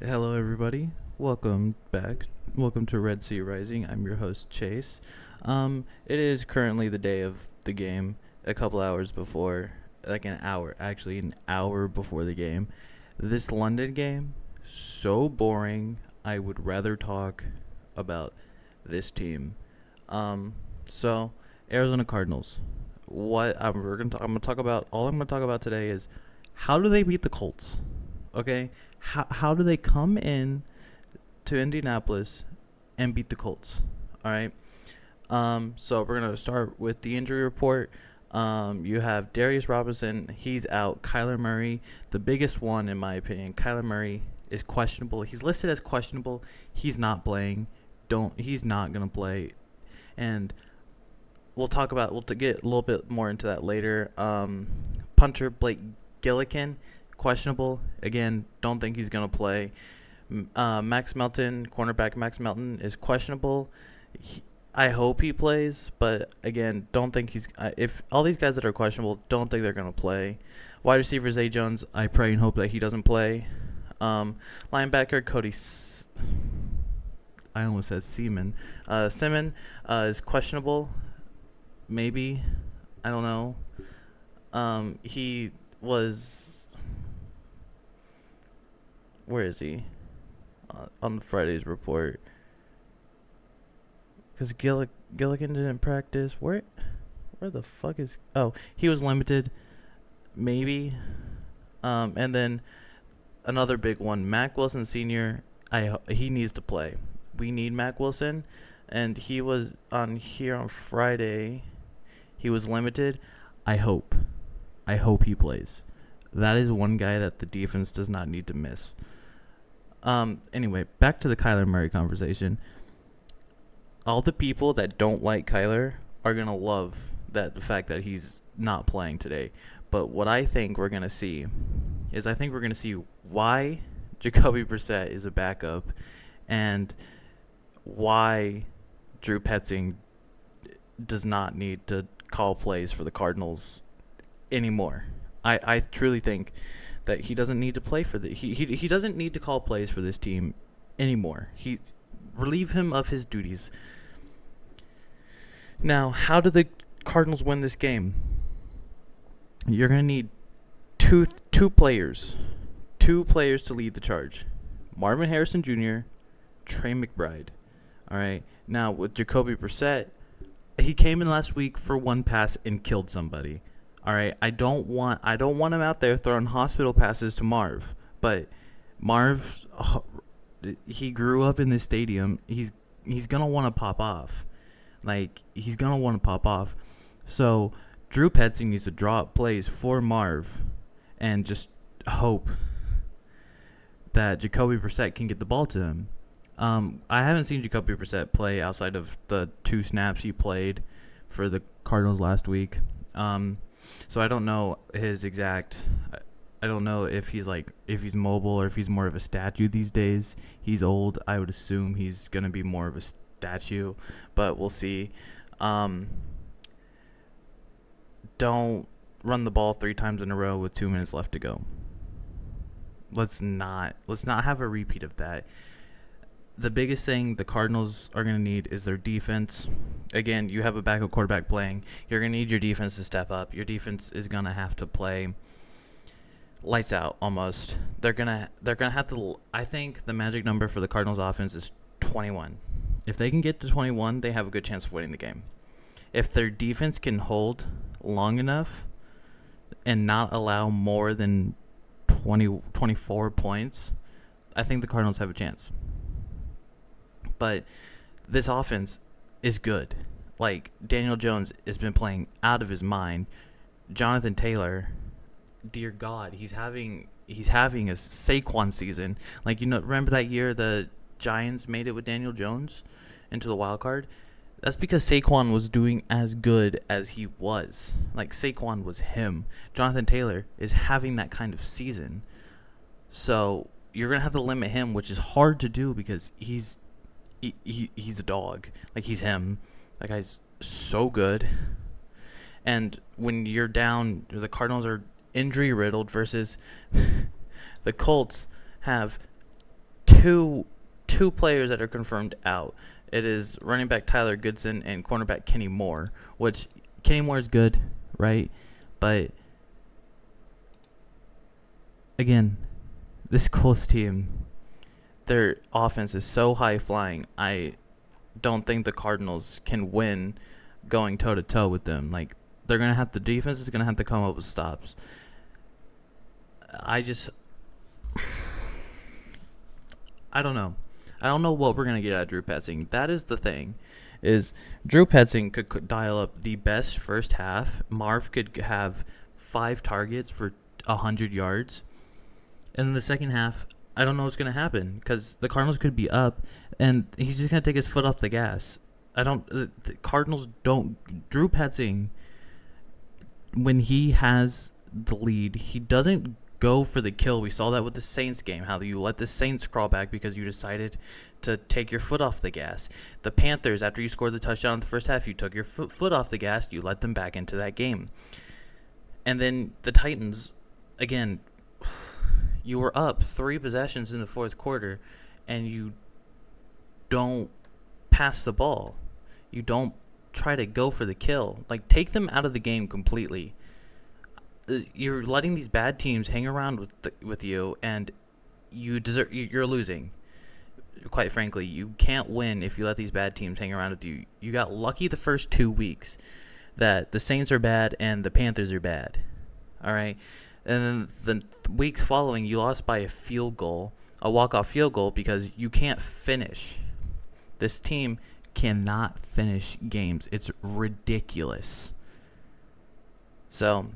Hello, everybody. Welcome back. Welcome to Red Sea Rising. I'm your host, Chase. It is currently the day of the game, a couple hours before, like an hour before the game. This London game, so boring. I would rather talk about this team. So Arizona Cardinals. I'm gonna talk about. All I'm gonna talk about today is how do they beat the Colts? Okay, how do they come in to Indianapolis and beat the Colts? All right. So we're gonna start with the injury report. You have Darius Robinson. He's out. Kyler Murray, the biggest one in my opinion. Kyler Murray is questionable. He's listed as questionable. He's not playing. He's not gonna play. And we'll get a little bit more into that later. Punter Blake Gillikin, questionable. Again, don't think he's gonna play. Max Melton, cornerback Max Melton is questionable. I hope he plays, but again, don't think he's. If all these guys that are questionable, don't think they're gonna play. Wide receiver Zay Jones, I pray and hope that he doesn't play. Linebacker Cody. I almost said Seaman. Simon is questionable. Maybe, I don't know. He was. Where is he? On Friday's report. Because Gilligan didn't practice. Where the fuck is... Oh, he was limited. Maybe. And then another big one. Mac Wilson Sr. He needs to play. We need Mac Wilson. And he was on here on Friday. He was limited. I hope he plays. That is one guy that the defense does not need to miss. Anyway, back to the Kyler Murray conversation. All the people that don't like Kyler are going to love the fact that he's not playing today. But what I think we're going to see is why Jacoby Brissett is a backup and why Drew Petzing does not need to call plays for the Cardinals anymore. I truly think that he doesn't need to play for he doesn't need to call plays for this team anymore. Relieve him of his duties. Now, how do the Cardinals win this game? You're gonna need two players to lead the charge. Marvin Harrison Jr., Trey McBride. All right. Now with Jacoby Brissett, he came in last week for one pass and killed somebody. All right, I don't want him out there throwing hospital passes to Marv. But Marv, he grew up in this stadium. He's gonna want to pop off. So Drew Petzing needs to draw up plays for Marv, and just hope that Jacoby Brissett can get the ball to him. I haven't seen Jacoby Brissett play outside of the 2 snaps he played for the Cardinals last week. So I don't know his exact. I don't know if he's mobile or if he's more of a statue these days. He's old. I would assume he's gonna be more of a statue, but we'll see. Don't run the ball 3 times in a row with 2 minutes left to go. Let's not have a repeat of that. The biggest thing the Cardinals are going to need is their defense. Again, you have a backup quarterback playing. You're going to need your defense to step up. Your defense is going to have to play lights out almost. They're going to have to. I think the magic number for the Cardinals offense is 21. If they can get to 21, they have a good chance of winning the game. If their defense can hold long enough and not allow more than 24 points, I think the Cardinals have a chance. But this offense is good. Like, Daniel Jones has been playing out of his mind. Jonathan Taylor, dear God, he's having a Saquon season. Like, remember that year the Giants made it with Daniel Jones into the wild card? That's because Saquon was doing as good as he was. Like, Saquon was him. Jonathan Taylor is having that kind of season. So you're going to have to limit him, which is hard to do because he's a dog. Like, he's him. That guy's so good. And when you're down, the Cardinals are injury riddled versus the Colts have two players that are confirmed out. It is running back Tyler Goodson and cornerback Kenny Moore, which Kenny Moore is good, right? But again, this Colts team, their offense is so high flying. I don't think the Cardinals can win going toe to toe with them. Like, the defense is gonna have to come up with stops. I don't know. I don't know what we're gonna get out of Drew Petzing. That is the thing, is Drew Petzing could dial up the best first half. Marv could have 5 targets for 100 yards, and in the second half, I don't know what's gonna happen because the Cardinals could be up, and he's just gonna take his foot off the gas. The Cardinals don't. Drew Petzing, when he has the lead, he doesn't go for the kill. We saw that with the Saints game, how you let the Saints crawl back because you decided to take your foot off the gas. The Panthers, after you scored the touchdown in the first half, you took your foot off the gas, you let them back into that game. And then the Titans, again, you were up 3 possessions in the fourth quarter, and you don't pass the ball. You don't try to go for the kill. Like, take them out of the game completely. You're letting these bad teams hang around with you, and you're losing. Quite frankly, you can't win if you let these bad teams hang around with you. You got lucky the first 2 weeks that the Saints are bad and the Panthers are bad. All right? And then the weeks following, you lost by a walk-off field goal, because you can't finish. This team cannot finish games. It's ridiculous. So,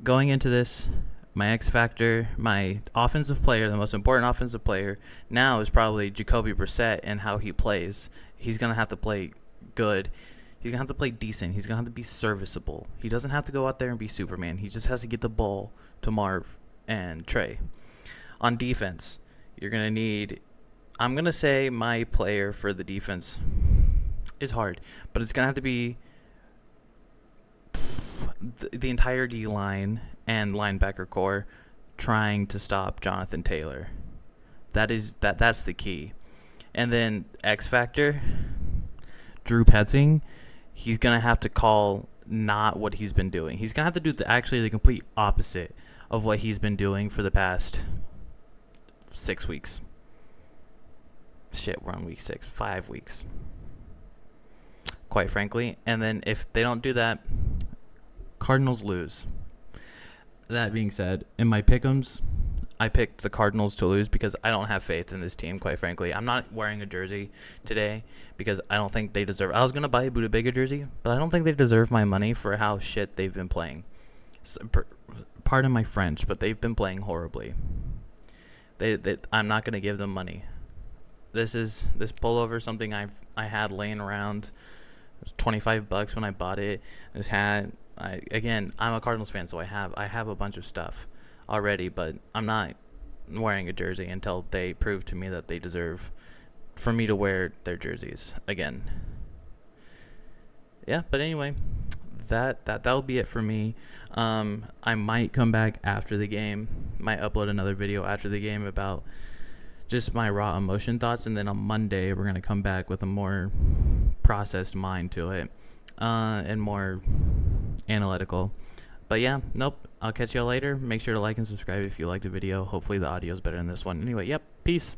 going into this, my X factor, my offensive player, the most important offensive player now is probably Jacoby Brissett and how he plays. He's going to have to play good. He's going to have to play decent. He's going to have to be serviceable. He doesn't have to go out there and be Superman. He just has to get the ball to Marv and Trey. On defense, you're going to need, I'm going to say my player for the defense is hard, but it's going to have to be the entire D-line and linebacker core trying to stop Jonathan Taylor. That's the key. And then X factor, Drew Petzing, he's going to have to call not what he's been doing. He's going to have to do the complete opposite of what he's been doing for the past 6 weeks. Shit, we're on week 6. 5 weeks. Quite frankly. And then if they don't do that, Cardinals lose. That being said, in my pick'ems, I picked the Cardinals to lose because I don't have faith in this team, quite frankly. I'm not wearing a jersey today because I don't think they deserve. I was going to buy a Buda Baker jersey, but I don't think they deserve my money for how shit they've been playing. Pardon my French, but they've been playing horribly. I'm not going to give them money. This pullover, something I had laying around. It was $25 when I bought it. This hat. I'm a Cardinals fan, so I have a bunch of stuff already, but I'm not wearing a jersey until they prove to me that they deserve for me to wear their jerseys again. Yeah, but anyway, that'll be it for me. I might come back after the game, might upload another video after the game about just my raw emotion thoughts, and then on Monday we're gonna come back with a more processed mind to it, and more analytical. But yeah, nope, I'll catch y'all later. Make sure to like and subscribe if you liked the video. Hopefully the audio is better than this one. Anyway, yep, peace.